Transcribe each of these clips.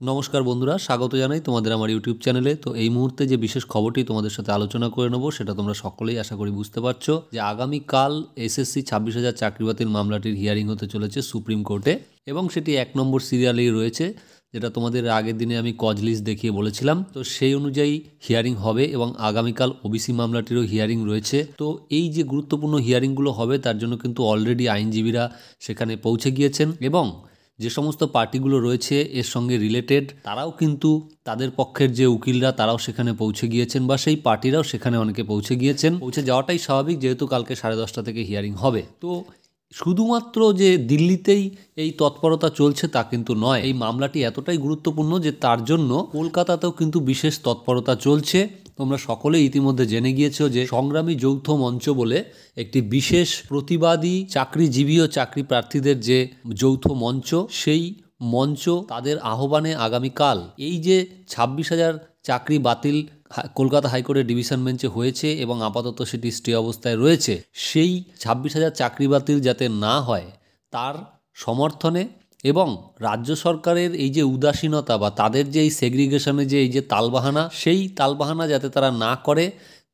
নমস্কার বন্ধুরা, স্বাগত জানাই তোমাদের আমার ইউটিউব চ্যানেলে। তো এই মুহূর্তে যে বিশেষ খবরটি তোমাদের সাথে আলোচনা করে নেব সেটা তোমরা সকলেই আশা করি বুঝতে পারছো যে আগামীকাল এসএসসি 26,000 চাকরি বাতিল মামলাটির হিয়ারিং হতে চলেছে সুপ্রিম কোর্টে এবং সেটি 1 নম্বর সিরিয়ালেই রয়েছে, যেটা তোমাদের আগের দিনে আমি কজ লিস্ট দেখিয়ে বলেছিলাম। তো সেই অনুযায়ী হিয়ারিং হবে এবং আগামীকাল ওবিসি মামলাটিরও হিয়ারিং রয়েছে। তো এই যে গুরুত্বপূর্ণ হিয়ারিংগুলো হবে তার জন্য কিন্তু অলরেডি আইনজীবীরা সেখানে পৌঁছে গিয়েছেন এবং যে সমস্ত পার্টিগুলো রয়েছে এর সঙ্গে রিলেটেড তারাও কিন্তু তাদের পক্ষের যে উকিলরা তারাও সেখানে পৌঁছে গিয়েছেন বা সেই পার্টিরাও সেখানে অনেকে পৌঁছে গিয়েছেন। পৌঁছে যাওয়াটাই স্বাভাবিক, যেহেতু কালকে 10:30 থেকে হিয়ারিং হবে। তো শুধুমাত্র যে দিল্লিতেই এই তৎপরতা চলছে তা কিন্তু নয়, এই মামলাটি এতটাই গুরুত্বপূর্ণ যে তার জন্য কলকাতাতেও কিন্তু বিশেষ তৎপরতা চলছে। তোমরা সকলেই ইতিমধ্যে জেনে গিয়েছো যে সংগ্রামী যৌথ মঞ্চ বলে একটি বিশেষ প্রতিবাদী চাকরিজীবী ও চাকরি প্রার্থীদের যে যৌথ মঞ্চ, সেই মঞ্চ তাদের আহ্বানে আগামীকাল এই যে 26,000 চাকরি বাতিল কলকাতা হাইকোর্টের ডিভিশন বেঞ্চে হয়েছে এবং আপাতত সেটি স্টে অবস্থায় রয়েছে, সেই 26,000 চাকরি বাতিল যাতে না হয় তার সমর্থনে এবং রাজ্য সরকারের এই যে উদাসীনতা বা তাদের যে এই সেগ্রিগেশনে যে এই যে তালবাহানা, সেই তালবাহানা যাতে তারা না করে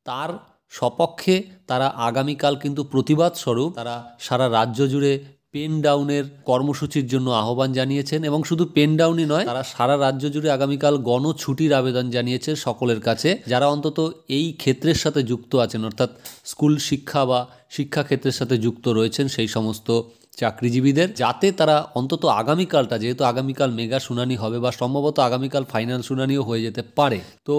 তার সপক্ষে তারা আগামীকাল কিন্তু প্রতিবাদ স্বরূপ তারা সারা রাজ্য জুড়ে পেন ডাউনের কর্মসূচির জন্য আহ্বান জানিয়েছেন এবং শুধু পেন ডাউনই নয়, তারা সারা রাজ্য জুড়ে আগামীকাল গণছুটির আবেদন জানিয়েছে সকলের কাছে যারা অন্তত এই ক্ষেত্রের সাথে যুক্ত আছেন, অর্থাৎ স্কুল শিক্ষা বা শিক্ষা ক্ষেত্রের সাথে যুক্ত রয়েছেন সেই সমস্ত চাকরিজীবীদের, যাতে তারা অন্তত আগামীকালটা, যেহেতু আগামীকাল মেগা শুনানি হবে বা সম্ভবত আগামীকাল ফাইনাল শুনানিও হয়ে যেতে পারে, তো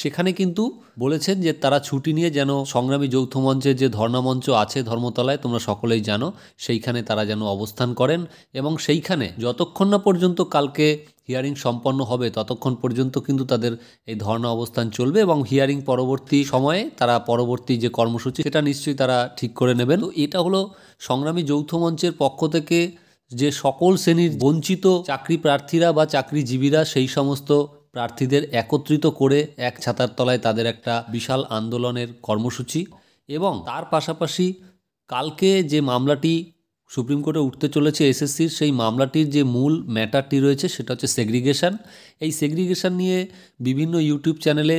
সেখানে কিন্তু বলেছেন যে তারা ছুটি নিয়ে যেন সংগ্রামী যৌথ মঞ্চের যে ধর্ণামঞ্চ আছে ধর্মতলায়, তোমরা সকলেই জানো, সেইখানে তারা যেন অবস্থান করেন এবং সেইখানে যতক্ষণ না পর্যন্ত কালকে হিয়ারিং সম্পন্ন হবে ততক্ষণ পর্যন্ত কিন্তু তাদের এই ধর্ণা অবস্থান চলবে এবং হিয়ারিং পরবর্তী সময়ে তারা পরবর্তী যে কর্মসূচি সেটা নিশ্চয়ই তারা ঠিক করে নেবেন। তো এটা হলো সংগ্রামী যৌথ মঞ্চের পক্ষ থেকে যে সকল শ্রেণীর বঞ্চিত চাকরি প্রার্থীরা বা চাকরিজীবীরা সেই সমস্ত প্রার্থীদের একত্রিত করে এক ছাতার তলায় তাদের একটা বিশাল আন্দোলনের কর্মসূচি এবং তার পাশাপাশি কালকে যে মামলাটি সুপ্রিম কোর্টে উঠতে চলেছে এসএসসির, সেই মামলাটির যে মূল ম্যাটারটি রয়েছে সেটা হচ্ছে সেগ্রিগেশন। এই সেগ্রিগেশন নিয়ে বিভিন্ন ইউটিউব চ্যানেলে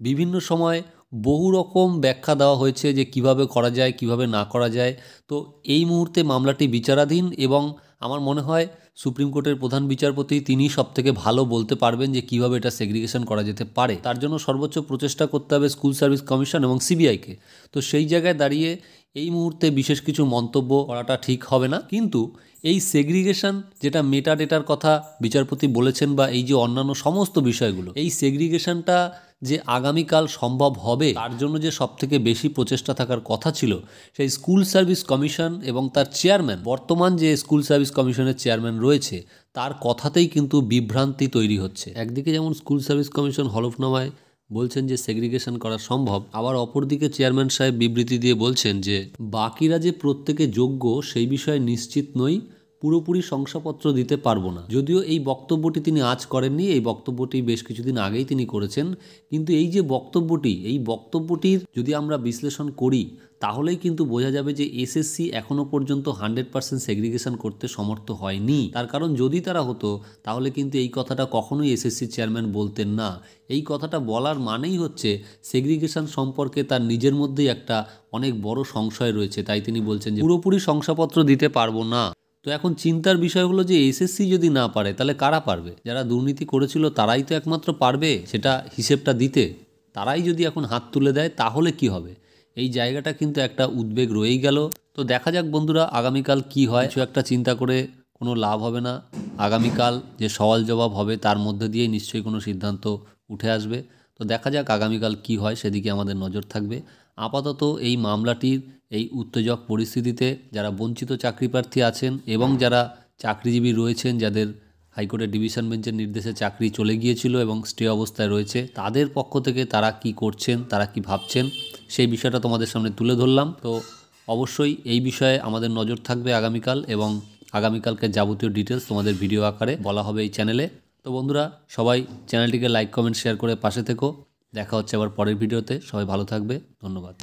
বিভিন্ন সময় বহু রকম ব্যাখ্যা দেওয়া হয়েছে যে কিভাবে করা যায় কিভাবে না করা যায়। তো এই মুহূর্তে মামলাটি বিচারাধীন এবং আমার মনে হয় সুপ্রিম কোর্টের প্রধান বিচারপতি তিনি সবথেকে ভালো বলতে পারবেন যে কিভাবে এটা সেগ্রিগেশন করা যেতে পারে। তার জন্য সর্বোচ্চ প্রচেষ্টা করতে হবে স্কুল সার্ভিস কমিশন এবং সিবিআইকে। তো সেই জায়গায় দাঁড়িয়ে এই মুহূর্তে বিশেষ কিছু মন্তব্য করাটা ঠিক হবে না, কিন্তু এই সেগ্রিগেশন যেটা মেটা ডেটার কথা বিচারপতি বলেছেন বা এই যে অন্যান্য সমস্ত বিষয়গুলো, এই সেগ্রিগেশনটা যে আগামীকাল সম্ভব হবে তার জন্য যে সবথেকে বেশি প্রচেষ্টা থাকার কথা ছিল সেই স্কুল সার্ভিস কমিশন এবং তার চেয়ারম্যান, বর্তমান যে স্কুল সার্ভিস কমিশনের চেয়ারম্যান রয়েছে তার কথাতেই কিন্তু বিভ্রান্তি তৈরি হচ্ছে। একদিকে যেমন স্কুল সার্ভিস কমিশন হলফনামায় বলছেন যে সেগ্রিগেশন করা সম্ভব, আবার অপরদিকে চেয়ারম্যান সাহেব বিবৃতি দিয়ে বলছেন যে বাকিরা যে প্রত্যেকে যোগ্য সেই বিষয়ে নিশ্চিত নই, পুরোপুরি শংসাপত্র দিতে পারবো না। যদিও এই বক্তব্যটি তিনি আজ করেননি, এই বক্তব্যটি বেশ কিছুদিন আগেই তিনি করেছেন, কিন্তু এই যে বক্তব্যটি, এই বক্তব্যটির যদি আমরা বিশ্লেষণ করি তাহলেই কিন্তু বোঝা যাবে যে এসএসসি এখনও পর্যন্ত 100% সেগ্রিগেশন করতে সমর্থ হয়নি। তার কারণ যদি তারা হতো তাহলে কিন্তু এই কথাটা কখনোই এসএসসি চেয়ারম্যান বলতেন না। এই কথাটা বলার মানেই হচ্ছে সেগ্রিগেশন সম্পর্কে তার নিজের মধ্যেই একটা অনেক বড় সংশয় রয়েছে, তাই তিনি বলছেন যে পুরোপুরি শংসাপত্র দিতে পারবো না। তো এখন চিন্তার বিষয় হলো যে এসএসসি যদি না পারে তাহলে কারা পারবে? যারা দুর্নীতি করেছিল তারাই তো একমাত্র পারবে সেটা হিসেবটা দিতে। তারাই যদি এখন হাত তুলে দেয় তাহলে কি হবে? এই জায়গাটা কিন্তু একটা উদ্বেগ রয়েই গেল। তো দেখা যাক বন্ধুরা আগামীকাল কি হয়। কিছু একটা চিন্তা করে কোনো লাভ হবে না। আগামীকাল যে সওয়াল জবাব হবে তার মধ্যে দিয়েই নিশ্চয়ই কোনো সিদ্ধান্ত উঠে আসবে। তো দেখা যাক আগামীকাল কি হয়, সেদিকে আমাদের নজর থাকবে। আপাতত এই মামলাটির এই উত্তেজক পরিস্থিতিতে যারা বঞ্চিত চাকরি প্রার্থী আছেন এবং যারা চাকরিজীবী রয়েছেন, যাদের হাইকোর্টের ডিভিশন বেঞ্চের নির্দেশে চাকরি চলে গিয়েছিল এবং স্টে অবস্থায় রয়েছে, তাদের পক্ষ থেকে তারা কি করছেন, তারা কি ভাবছেন, সেই বিষয়টা তোমাদের সামনে তুলে ধরলাম। তো অবশ্যই এই বিষয়ে আমাদের নজর থাকবে আগামীকাল এবং আগামীকালকে যাবতীয় ডিটেলস তোমাদের ভিডিও আকারে বলা হবে এই চ্যানেলে। তো বন্ধুরা সবাই চ্যানেলটিকে লাইক কমেন্ট শেয়ার করে পাশে থেকো। দেখা হচ্ছে আবার পরের ভিডিওতে। সবাই ভালো থাকবে, ধন্যবাদ।